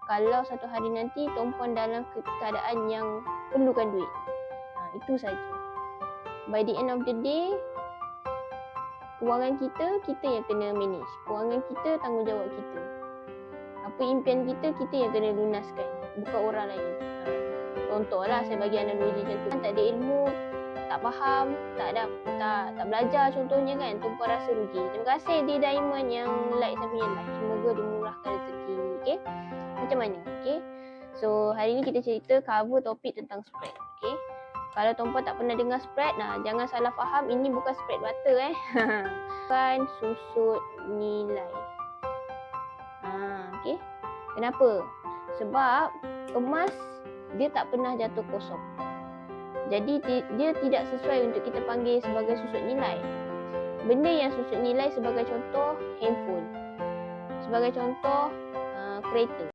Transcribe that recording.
kalau satu hari nanti tuan-puan dalam keadaan yang perlukan duit. Itu saja. By the end of the day, kewangan kita yang kena manage. Kewangan kita tanggungjawab kita. Apa impian kita yang kena lunaskan, bukan orang lain. Contohlah, saya bagi analogi macam tu. Tak ada ilmu, tak faham, tak belajar contohnya kan, tuan-puan rasa rugi. Terima kasih di Diamond yang like saya punya live. Semoga dimurahkan rezeki. Okay? Macam mana? Okay? So, hari ni kita cerita cover topik tentang spread. Okay? Kalau tuan-puan tak pernah dengar spread, jangan salah faham, ini bukan spread butter bukan susut nilai. Okay? Kenapa? Sebab emas dia tak pernah jatuh kosong. Jadi dia tidak sesuai untuk kita panggil sebagai susut nilai. Benda yang susut nilai sebagai contoh handphone, sebagai contoh kereta.